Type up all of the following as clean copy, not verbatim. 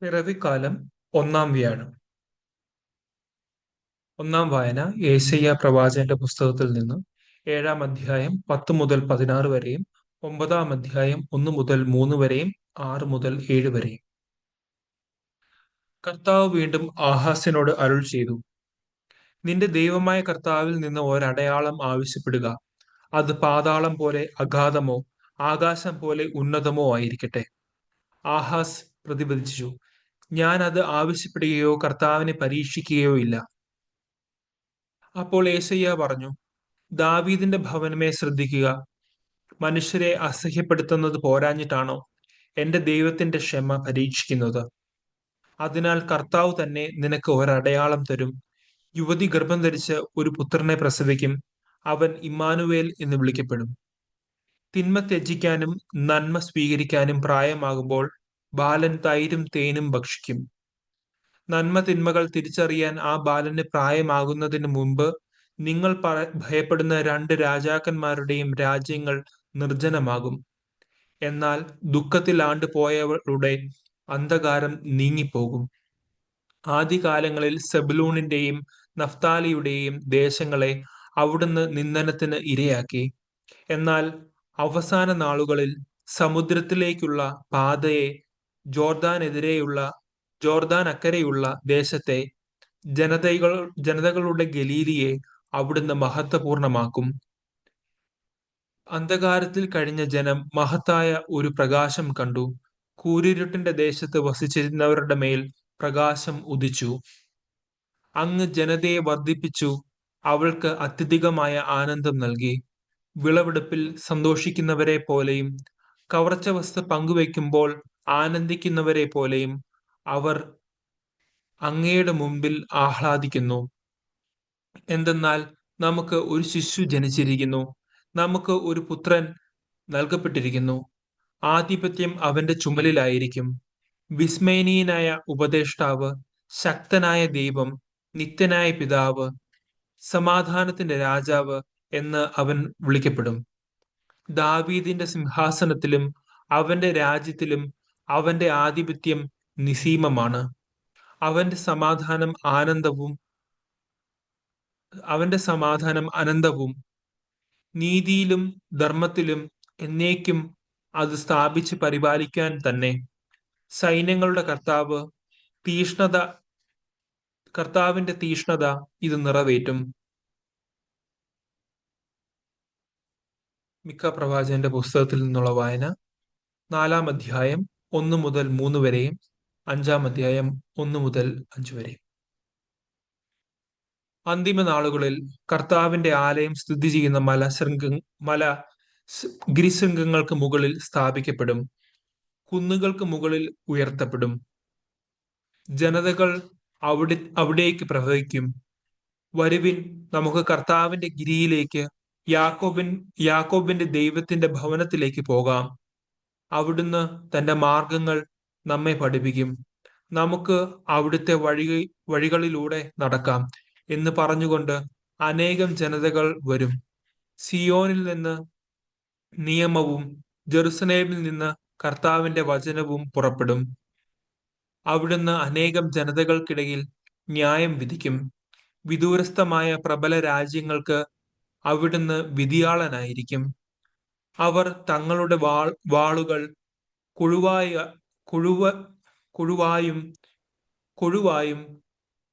പിറവിക്കാലം ഒന്നാം വ്യാഴം. ഒന്നാം വായന യെശയ്യാ പ്രവാചകന്റെ പുസ്തകത്തിൽ നിന്ന് 7-ാം അധ്യായം 10 മുതൽ 16 വരെയും 9-ാം അധ്യായം 1 മുതൽ 3 വരെയും 6 മുതൽ 7 വരെയും. കർത്താവ് വീണ്ടും ആഹാസിനോട് അരുൾ ചെയ്തു, നിന്റെ ദൈവമായ കർത്താവിൽ നിന്ന് ഒരടയാളം ആവശ്യപ്പെടുക. അത് പാതാളം പോലെ അഗാധമോ ആകാശം പോലെ ഉന്നതമോ ആയിരിക്കട്ടെ. ആഹാസ് പ്രതിവദിച്ചു, ഞാൻ അത് ആവശ്യപ്പെടുകയോ കർത്താവിനെ പരീക്ഷിക്കുകയോ ഇല്ല. അപ്പോൾ യെശയ്യാ പറഞ്ഞു, ദാവീദിന്റെ ഭവനമേ ശ്രദ്ധിക്കുക. മനുഷ്യരെ അസഹ്യപ്പെടുത്തുന്നത് പോരാഞ്ഞിട്ടാണോ എന്റെ ദൈവത്തിന്റെ ക്ഷമ പരീക്ഷിക്കുന്നത്? അതിനാൽ കർത്താവ് തന്നെ നിനക്ക് ഒരടയാളം തരും. യുവതി ഗർഭം ധരിച്ച് ഒരു പുത്രനെ പ്രസവിക്കും. അവൻ ഇമ്മാനുവേൽ എന്ന് വിളിക്കപ്പെടും. തിന്മ ത്യജിക്കാനും നന്മ സ്വീകരിക്കാനും പ്രായമാകുമ്പോൾ ബാലൻ തൈരും തേനും ഭക്ഷിക്കും. നന്മ തിന്മകൾ തിരിച്ചറിയാൻ ആ ബാലന് പ്രായമാകുന്നതിന് മുമ്പ് നിങ്ങൾ ഭയപ്പെടുന്ന രണ്ട് രാജാക്കന്മാരുടെയും രാജ്യങ്ങൾ നിർജ്ജനമാകും. എന്നാൽ ദുഃഖത്തിൽ ആണ്ടുപോയവരുടെ അന്ധകാരം നീങ്ങിപ്പോകും. ആദ്യകാലങ്ങളിൽ സെബൂലൂണിന്റെയും നഫ്താലിയുടെയും ദേശങ്ങളെ അവിടുന്ന് നിന്ദനത്തിന് ഇരയാക്കി. എന്നാൽ അവസാന നാളുകളിൽ സമുദ്രത്തിലേക്കുള്ള പാതയെ, ജോർദാൻ അക്കരെയുള്ള ദേശത്തെ, ജനതകളുടെ ഗലീലിയെ അവിടുന്ന് മഹത്വപൂർണമാക്കും. അന്ധകാരത്തിൽ കഴിഞ്ഞ ജനം മഹത്തായ ഒരു പ്രകാശം കണ്ടു. കൂരിരുട്ടിന്റെ ദേശത്ത് വസിച്ചിരുന്നവരുടെ മേൽ പ്രകാശം ഉദിച്ചു. അങ്ങ് ജനതയെ വർദ്ധിപ്പിച്ചു, അവൾക്ക് അത്യധികമായ ആനന്ദം നൽകി. വിളവെടുപ്പിൽ സന്തോഷിക്കുന്നവരെ പോലെയും കവർച്ച വസ്തു പങ്കുവയ്ക്കുമ്പോൾ ആനന്ദിക്കുന്നവരെ പോലെയും അവർ അങ്ങയുടെ മുമ്പിൽ ആഹ്ലാദിക്കുന്നു. എന്തെന്നാൽ നമുക്ക് ഒരു ശിശു ജനിച്ചിരിക്കുന്നു, നമുക്ക് ഒരു പുത്രൻ നൽകപ്പെട്ടിരിക്കുന്നു. ആധിപത്യം അവന്റെ ചുമലിലായിരിക്കും. വിസ്മയനീയനായ ഉപദേഷ്ടാവ്, ശക്തനായ ദൈവം, നിത്യനായ പിതാവ്, സമാധാനത്തിന്റെ രാജാവ് എന്ന് അവൻ വിളിക്കപ്പെടും. ദാവീദിന്റെ സിംഹാസനത്തിലും അവന്റെ രാജ്യത്തിലും അവന്റെ ആധിപത്യം നിസീമമാണ്. അവന്റെ സമാധാനം അനന്തവും. നീതിയിലും ധർമ്മത്തിലും എന്നേക്കും അത് സ്ഥാപിച്ച് പരിപാലിക്കാൻ തന്നെ. സൈന്യങ്ങളുടെ കർത്താവിന്റെ തീഷ്ണത ഇത് നിറവേറ്റും. മിക്ക പ്രവാചകന്റെ പുസ്തകത്തിൽ നിന്നുള്ള വായന 4-ാം അധ്യായം 1 മുതൽ 3 വരെയും 5-ാം അധ്യായം 1 മുതൽ 5 വരെയും. അന്തിമ നാളുകളിൽ കർത്താവിന്റെ ആലയം സ്ഥിതി ചെയ്യുന്ന ഗിരിശൃംഗങ്ങൾക്ക് മുകളിൽ സ്ഥാപിക്കപ്പെടും. കുന്നുകൾക്ക് മുകളിൽ ഉയർത്തപ്പെടും. ജനതകൾ അവിടേക്ക് പ്രവഹിക്കും. വരുവിൻ, നമുക്ക് കർത്താവിന്റെ ഗിരിയിലേക്ക്, യാക്കോബിന്റെ ദൈവത്തിന്റെ ഭവനത്തിലേക്ക് പോകാം. അവിടുന്ന് തന്റെ മാർഗങ്ങൾ നമ്മെ പഠിപ്പിക്കും. നമുക്ക് അവിടുത്തെ വഴികളിലൂടെ നടക്കാം എന്ന് പറഞ്ഞുകൊണ്ട് അനേകം ജനതകൾ വരും. സിയോനിൽ നിന്ന് നിയമവും ജെറുസലേമിൽ നിന്ന് കർത്താവിന്റെ വചനവും പുറപ്പെടും. അവിടുന്ന് അനേകം ജനതകൾക്കിടയിൽ ന്യായം വിധിക്കും. വിദൂരസ്ഥമായ പ്രബല രാജ്യങ്ങൾക്ക് അവിടുന്ന് വിധിയാളനായിരിക്കും. അവർ തങ്ങളുടെ വാളുകൾ കൊഴുവായും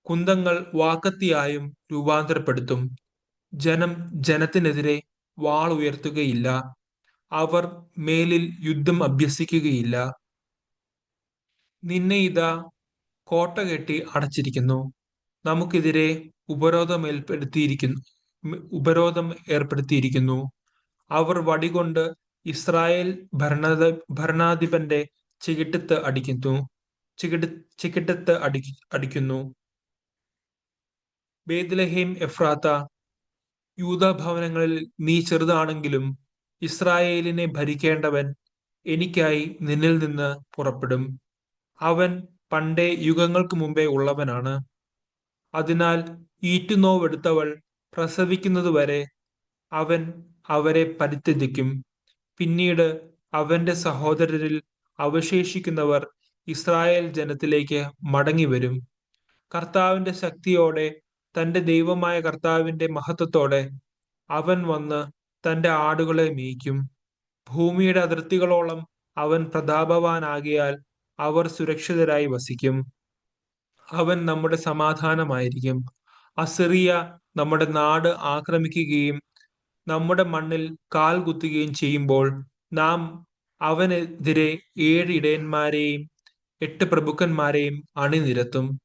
കുന്തങ്ങൾ വാക്കത്തിയായും രൂപാന്തരപ്പെടുത്തും. ജനം ജനത്തിനെതിരെ വാൾ ഉയർത്തുകയില്ല. അവർ മേലിൽ യുദ്ധം അഭ്യസിക്കുകയില്ല. നിന്നെ ഇതാ കോട്ട കെട്ടി അടച്ചിരിക്കുന്നു. നമുക്കെതിരെ ഉപരോധം ഏർപ്പെടുത്തിയിരിക്കുന്നു. അവർ വടികൊണ്ട് ഇസ്രായേൽ ഭരണാധിപന്റെ ചികിട്ടത്ത് അടിക്കുന്നു. ബേത്ലഹേം എഫ്രാത്ത, യൂദാ ഭവനങ്ങളിൽ നീ ചെറുതാണെങ്കിലും ഇസ്രായേലിനെ ഭരിക്കേണ്ടവൻ എനിക്കായി നിന്നിൽ നിന്ന് പുറപ്പെടും. അവൻ പണ്ടേ യുഗങ്ങൾക്ക് മുമ്പേ ഉള്ളവനാണ്. അതിനാൽ ഈറ്റുനോവെടുത്തവൾ പ്രസവിക്കുന്നതുവരെ അവൻ അവരെ പരിത്യജിക്കും. പിന്നീട് അവന്റെ സഹോദരരിൽ അവശേഷിക്കുന്നവർ ഇസ്രായേൽ ജനത്തിലേക്ക് മടങ്ങിവരും. കർത്താവിന്റെ ശക്തിയോടെ, തന്റെ ദൈവമായ കർത്താവിന്റെ മഹത്വത്തോടെ അവൻ വന്ന് തന്റെ ആടുകളെ മേയ്ക്കും. ഭൂമിയുടെ അതിർത്തികളോളം അവൻ പ്രതാപവാനാകിയാൽ അവർ സുരക്ഷിതരായി വസിക്കും. അവൻ നമ്മുടെ സമാധാനമായിരിക്കും. അസിറിയ നമ്മുടെ നാട് ആക്രമിക്കുകയും നമ്മുടെ മണ്ണിൽ കാൽ കുത്തുകയും ചെയ്യുമ്പോൾ നാം അവനെതിരെ 7 ഇടയന്മാരെയും 8 പ്രഭുക്കന്മാരെയും അണിനിരത്തും.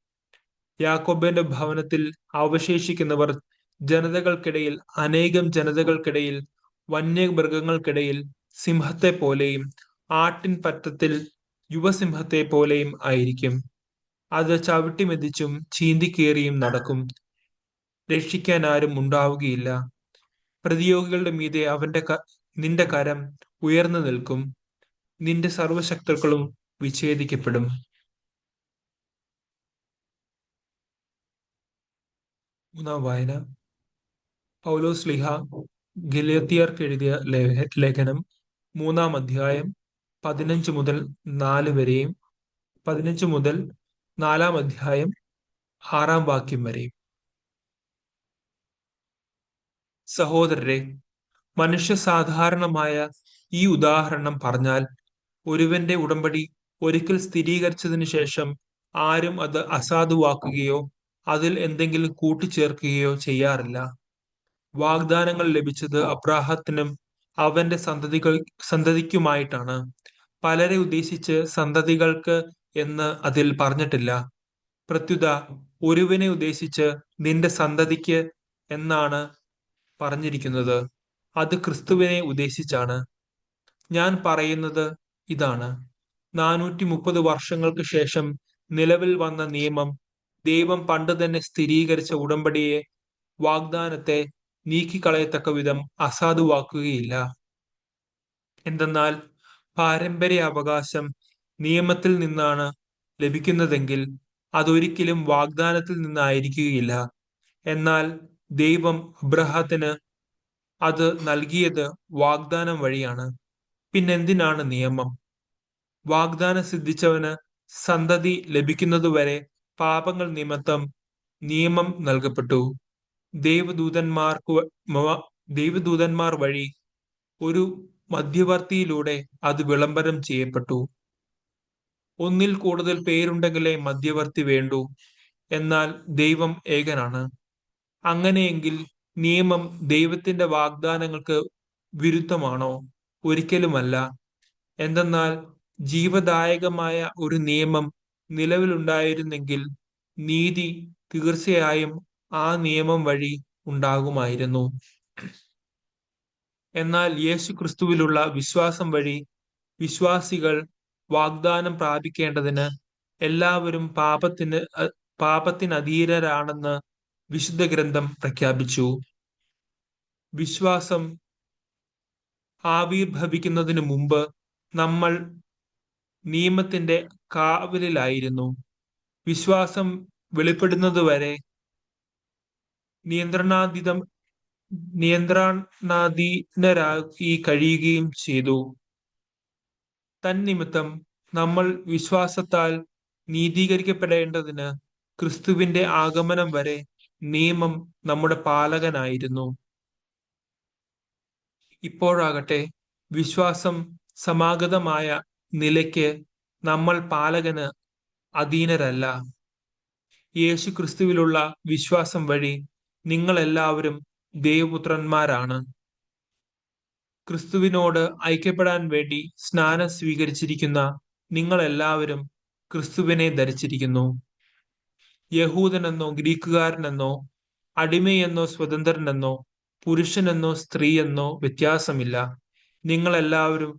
യാക്കോബിന്റെ ഭവനത്തിൽ അവശേഷിക്കുന്നവർ ജനതകൾക്കിടയിൽ, അനേകം ജനതകൾക്കിടയിൽ, വന്യമൃഗങ്ങൾക്കിടയിൽ സിംഹത്തെ പോലെയും ആട്ടിൻ പറ്റത്തിൽ യുവസിംഹത്തെ പോലെയും ആയിരിക്കും. അത് ചവിട്ടിമെതിച്ചും ചീന്തിക്കേറിയും നടക്കും. രക്ഷിക്കാൻ ആരും ഉണ്ടാവുകയില്ല. പ്രതിയോഗികളുടെ മീതെ നിന്റെ കരം ഉയർന്നു നിൽക്കും. നിന്റെ സർവശക്തർക്കളും വിച്ഛേദിക്കപ്പെടും. മൂന്നാം വായന. പൗലോസ് ശ്ലീഹ ഗലാത്യർക്ക് എഴുതിയ ലേഖനം 3-ാം അധ്യായം 15 മുതൽ 4 വരെയും 15 മുതൽ 4-ാം അധ്യായം 6-ാം വാക്യം വരെയും. സഹോദരരെ, മനുഷ്യ സാധാരണമായ ഈ ഉദാഹരണം പറഞ്ഞാൽ, ഒരുവന്റെ ഉടമ്പടി ഒരിക്കൽ സ്ഥിരീകരിച്ചതിനു ശേഷം ആരും അത് അസാധുവാക്കുകയോ അതിൽ എന്തെങ്കിലും കൂട്ടിച്ചേർക്കുകയോ ചെയ്യാറില്ല. വാഗ്ദാനങ്ങൾ ലഭിച്ചത് അബ്രാഹത്തിനും അവന്റെ സന്തതിക്കുമായിട്ടാണ്. പലരെ ഉദ്ദേശിച്ച് സന്തതികൾക്ക് എന്ന് അതിൽ പറഞ്ഞിട്ടില്ല. പ്രത്യുത ഒരുവനെ ഉദ്ദേശിച്ച് നിന്റെ സന്തതിക്ക് എന്നാണ് പറഞ്ഞിരിക്കുന്നത്. അത് ക്രിസ്തുവിനെ ഉദ്ദേശിച്ചാണ്. ഞാൻ പറയുന്നത് ഇതാണ്: 430 വർഷങ്ങൾക്ക് ശേഷം നിലവിൽ വന്ന നിയമം ദൈവം പണ്ട് തന്നെ സ്ഥിരീകരിച്ച ഉടമ്പടിയെ, വാഗ്ദാനത്തെ നീക്കിക്കളയത്തക്ക വിധം അസാധുവാക്കുകയില്ല. എന്തെന്നാൽ പാരമ്പര്യ അവകാശം നിയമത്തിൽ നിന്നാണ് ലഭിക്കുന്നതെങ്കിൽ അതൊരിക്കലും വാഗ്ദാനത്തിൽ നിന്നായിരിക്കുകയില്ല. എന്നാൽ ദൈവം അബ്രാഹത്തിന് അത് നൽകിയത് വാഗ്ദാനം വഴിയാണ്. പിന്നെന്തിനാണ് നിയമം? വാഗ്ദാനം സിദ്ധിച്ചവന് സന്തതി ലഭിക്കുന്നതുവരെ പാപങ്ങൾ നിമിത്തം നിയമം നൽകപ്പെട്ടു. ദൈവദൂതന്മാർ വഴി ഒരു മധ്യവർത്തിയിലൂടെ അത് വിളംബരം ചെയ്യപ്പെട്ടു. ഒന്നിൽ കൂടുതൽ പേരുണ്ടെങ്കിലേ മധ്യവർത്തി വേണ്ടൂ. എന്നാൽ ദൈവം ഏകനാണ്. അങ്ങനെയെങ്കിൽ നിയമം ദൈവത്തിന്റെ വാഗ്ദാനങ്ങൾക്ക് വിരുദ്ധമാണോ? ഒരിക്കലുമല്ല. എന്തെന്നാൽ ജീവദായകമായ ഒരു നിയമം നിലവിലുണ്ടായിരുന്നെങ്കിൽ നീതി തീർച്ചയായും ആ നിയമം വഴി ഉണ്ടാകുമായിരുന്നു. എന്നാൽ യേശു ക്രിസ്തുവിലുള്ള വിശ്വാസം വഴി വിശ്വാസികൾ വാഗ്ദാനം പ്രാപിക്കേണ്ടതിന് എല്ലാവരും പാപത്തിനധീരരാണെന്ന് വിശുദ്ധ ഗ്രന്ഥം പ്രഖ്യാപിച്ചു. വിശ്വാസം ആവിർഭവിക്കുന്നതിനു മുമ്പ് നമ്മൾ നിയമത്തിന്റെ കാവലിലായിരുന്നു. വിശ്വാസം വെളിപ്പെടുന്നതുവരെ നിയന്ത്രണാധീനരായി കഴിയുകയും ചെയ്തു. തന്നിമിത്തം നമ്മൾ വിശ്വാസത്താൽ നീതീകരിക്കപ്പെടേണ്ടതിന് ക്രിസ്തുവിന്റെ ആഗമനം വരെ നിയമം നമ്മുടെ പാലകനായിരുന്നു. ഇപ്പോഴാകട്ടെ വിശ്വാസം സമാഗതമായ നിലയ്ക്ക് നമ്മൾ പാലകന് അധീനരല്ല. യേശു ക്രിസ്തുവിലുള്ള വിശ്വാസം വഴി നിങ്ങൾ എല്ലാവരും ദൈവപുത്രന്മാരാണ്. ക്രിസ്തുവിനോട് ഐക്യപ്പെടാൻ വേണ്ടി സ്നാനം സ്വീകരിച്ചിരിക്കുന്ന നിങ്ങൾ എല്ലാവരും ക്രിസ്തുവിനെ ധരിച്ചിരിക്കുന്നു. യേഹൂദനെന്നോ ഗ്രീക്കുകാരനെന്നോ, അടിമയെന്നോ സ്വതന്ത്രനെന്നോ, പുരുഷനെന്നോ സ്ത്രീയെന്നോ വ്യത്യാസമില്ല. നിങ്ങൾ എല്ലാവരും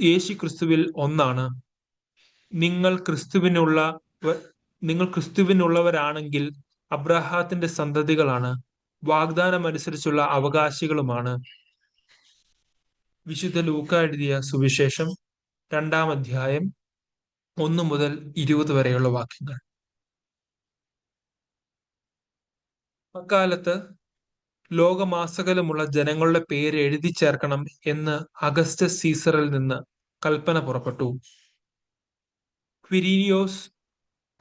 യേശു ക്രിസ്തുവിൽ ഒന്നാണ്. നിങ്ങൾ ക്രിസ്തുവിനുള്ളവരാണെങ്കിൽ അബ്രാഹത്തിന്റെ സന്തതികളാണ്, വാഗ്ദാനമനുസരിച്ചുള്ള അവകാശികളുമാണ്. വിശുദ്ധ ലൂക്കാ എഴുതിയ സുവിശേഷം 2-ാം അധ്യായം 1 മുതൽ 20 വരെയുള്ള വാക്യങ്ങൾ. അക്കാലത്ത് ലോകമാസകലമുള്ള ജനങ്ങളുടെ പേര് എഴുതി ചേർക്കണം എന്ന് അഗസ്റ്റസ് സീസറിൽ നിന്ന് കൽപ്പന പുറപ്പെട്ടു. ക്വിരീനിയോസ്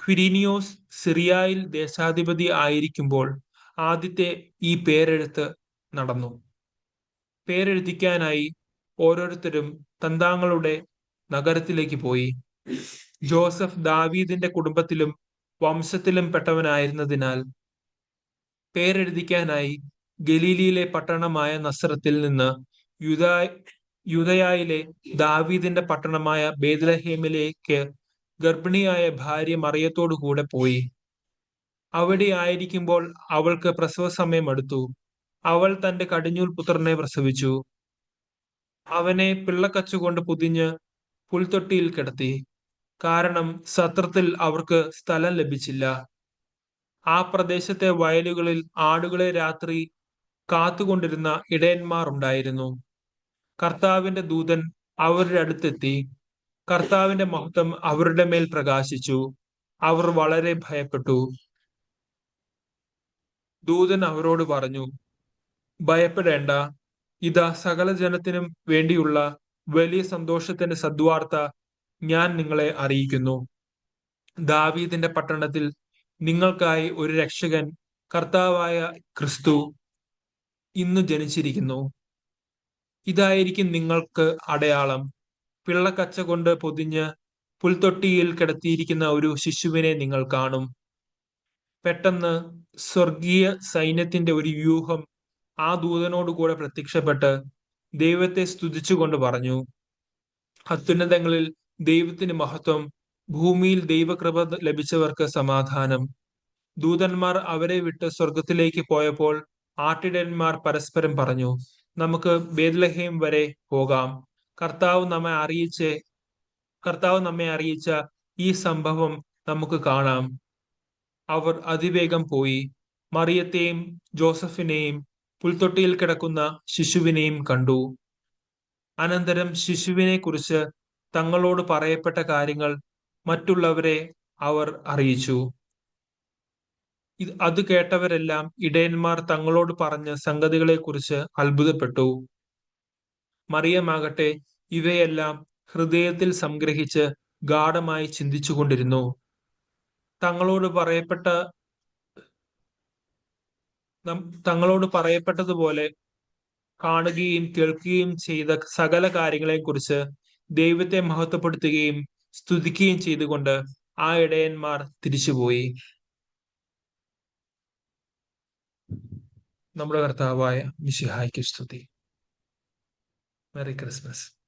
ക്വിരീനിയോസ് സിറിയയിൽ ദേശാധിപതി ആയിരിക്കുമ്പോൾ ആദ്യത്തെ ഈ പേരെഴുത്ത് നടന്നു. പേരെഴുതിക്കാനായി ഓരോരുത്തരും തന്താങ്ങളുടെ നഗരത്തിലേക്ക് പോയി. ജോസഫ് ദാവീദിന്റെ കുടുംബത്തിലും വംശത്തിലും പെട്ടവനായിരുന്നതിനാൽ പേരെഴുതിക്കാനായി ഗലീലിയിലെ പട്ടണമായ നസറത്തിൽ നിന്ന് യൂദയായിലെ ദാവീദിന്റെ പട്ടണമായ ബേത്ലഹേമിലേക്ക് ഗർഭിണിയായ ഭാര്യ മറിയത്തോടു കൂടെ പോയി. അവിടെ ആയിരിക്കുമ്പോൾ അവൾക്ക് പ്രസവ സമയം അടുത്തു. അവൾ തന്റെ കടിഞ്ഞൂൽ പുത്രനെ പ്രസവിച്ചു. അവനെ പിള്ളക്കച്ചുകൊണ്ട് പൊതിഞ്ഞ് പുൽത്തൊട്ടിയിൽ കിടത്തി. കാരണം സത്രത്തിൽ അവർക്ക് സ്ഥലം ലഭിച്ചില്ല. ആ പ്രദേശത്തെ വയലുകളിൽ ആടുകളെ രാത്രി കാത്തുകൊണ്ടിരുന്ന ഇടയന്മാർ ഉണ്ടായിരുന്നു. കർത്താവിന്റെ ദൂതൻ അവരുടെ അടുത്തെത്തി. കർത്താവിന്റെ മഹത്വം അവരുടെ മേൽ പ്രകാശിച്ചു. അവർ വളരെ ഭയപ്പെട്ടു. ദൂതൻ അവരോട് പറഞ്ഞു, ഭയപ്പെടേണ്ട. ഇതാ, സകല ജനത്തിനും വേണ്ടിയുള്ള വലിയ സന്തോഷത്തിന്റെ സദ്വാർത്ത ഞാൻ നിങ്ങളെ അറിയിക്കുന്നു. ദാവീദിന്റെ പട്ടണത്തിൽ നിങ്ങൾക്കായി ഒരു രക്ഷകൻ, കർത്താവായ ക്രിസ്തു, ഇന്ന് ജനിച്ചിരിക്കുന്നു. ഇതായിരിക്കും നിങ്ങൾക്ക് അടയാളം. പിള്ളക്കച്ച കൊണ്ട് പൊതിഞ്ഞ് പുൽത്തൊട്ടിയിൽ കിടത്തിയിരിക്കുന്ന ഒരു ശിശുവിനെ നിങ്ങൾ കാണും. പെട്ടെന്ന് സ്വർഗീയ സൈന്യത്തിന്റെ ഒരു വ്യൂഹം ആ ദൂതനോട് കൂടെ പ്രത്യക്ഷപ്പെട്ട് ദൈവത്തെ സ്തുതിച്ചുകൊണ്ട് പറഞ്ഞു, അത്യുന്നതങ്ങളിൽ ദൈവത്തിന് മഹത്വം, ഭൂമിയിൽ ദൈവകൃപ ലഭിച്ചവർക്ക് സമാധാനം. ദൂതന്മാർ അവരെ വിട്ട് സ്വർഗത്തിലേക്ക് പോയപ്പോൾ ആട്ടിടയന്മാർ പരസ്പരം പറഞ്ഞു, നമുക്ക് ബേത്ലഹേം വരെ പോകാം. കർത്താവ് നമ്മെ അറിയിച്ച ഈ സംഭവം നമുക്ക് കാണാം. അവർ അതിവേഗം പോയി മറിയത്തെയും ജോസഫിനെയും പുൽത്തൊട്ടിയിൽ കിടക്കുന്ന ശിശുവിനെയും കണ്ടു. അനന്തരം ശിശുവിനെ കുറിച്ച് തങ്ങളോട് പറയപ്പെട്ട കാര്യങ്ങൾ മറ്റുള്ളവരെ അവർ അറിയിച്ചു. അത് കേട്ടവരെല്ലാം ഇടയന്മാർ തങ്ങളോട് പറഞ്ഞ സംഗതികളെക്കുറിച്ച് അത്ഭുതപ്പെട്ടു. മറിയമാകട്ടെ ഇവയെല്ലാം ഹൃദയത്തിൽ സംഗ്രഹിച്ച് ഗാഢമായി ചിന്തിച്ചുകൊണ്ടിരുന്നു. തങ്ങളോട് പറയപ്പെട്ടതുപോലെ കാണുകയും കേൾക്കുകയും ചെയ്ത സകല കാര്യങ്ങളെക്കുറിച്ച് ദൈവത്തെ മഹത്വപ്പെടുത്തുകയും സ്തുതിക്കുകയും ചെയ്തുകൊണ്ട് ആ ഇടയന്മാർ തിരിച്ചുപോയി. നമ്മുടെ കർത്താവായ മിശിഹായ്ക്ക് സ്തുതി. Merry Christmas.